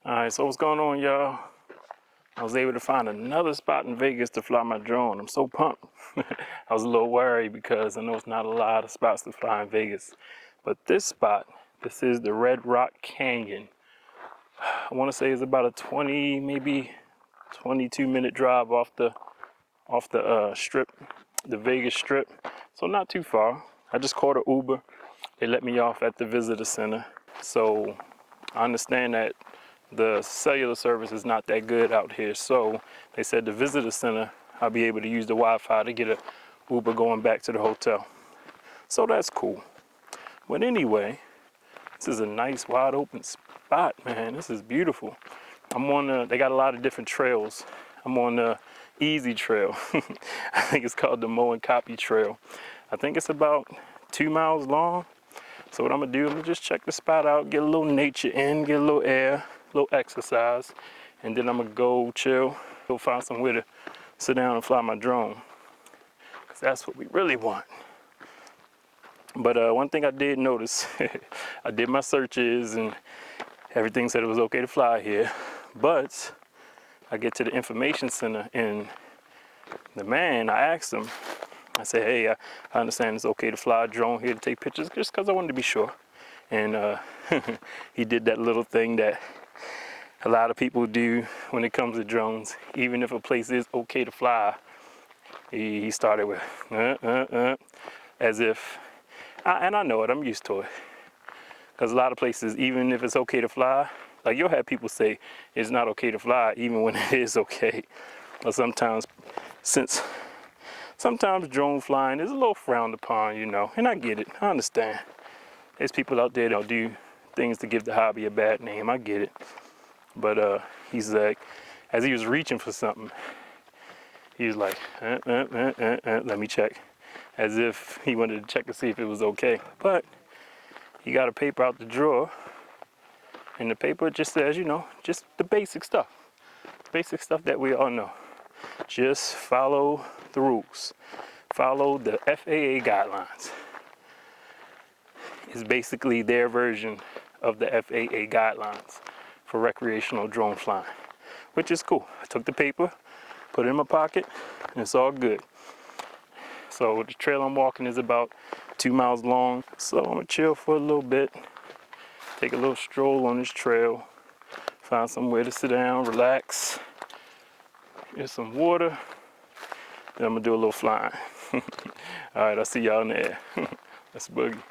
Alright, so what's going on, y'all? I was able to find another spot in Vegas to fly my drone. I'm so pumped. I was a little worried because I know it's not a lot of spots to fly in Vegas. But this spot, this is the Red Rock Canyon. I want to say it's about a 20, maybe 22-minute drive off the strip, the Vegas strip. So not too far. I just called an Uber. They let me off at the visitor center. So I understand that the cellular service is not that good out here. So they said the visitor center, I'll be able to use the Wi-Fi to get a Uber going back to the hotel. So that's cool. But anyway, this is a nice wide open spot, man. This is beautiful. They got a lot of different trails. I'm on the easy trail. I think it's called the Mow and Copy Trail. I think it's about 2 miles long. So what I'm gonna do, I'm gonna just check the spot out, get a little nature in, get a little air, a little exercise, and then I'm gonna go chill, go find somewhere to sit down and fly my drone, because that's what we really want. But one thing I did notice, I did my searches and everything said it was okay to fly here, but I get to the information center and the man, I asked him, I said, hey, I understand it's okay to fly a drone here to take pictures, just because I wanted to be sure. And he did that little thing that a lot of people do when it comes to drones. Even if a place is okay to fly, he started with, as if, and I know it, I'm used to it. Because a lot of places, even if it's okay to fly, like you'll have people say it's not okay to fly, even when it is okay. Or sometimes drone flying is a little frowned upon, you know, and I get it, I understand. There's people out there that'll do things to give the hobby a bad name, I get it. But he's like, as he was reaching for something, he was like, let me check. As if he wanted to check to see if it was okay. But he got a paper out the drawer, and the paper just says, you know, just the basic stuff. Basic stuff that we all know. Just follow the rules. Follow the FAA guidelines. It's basically their version of the FAA guidelines for recreational drone flying, which is cool. I took the paper, put it in my pocket, and it's all good. So the trail I'm walking is about 2 miles long. So I'm gonna chill for a little bit, take a little stroll on this trail, find somewhere to sit down, relax, get some water, then I'm gonna do a little flying. All right, I'll see y'all in the air. Let's boogie.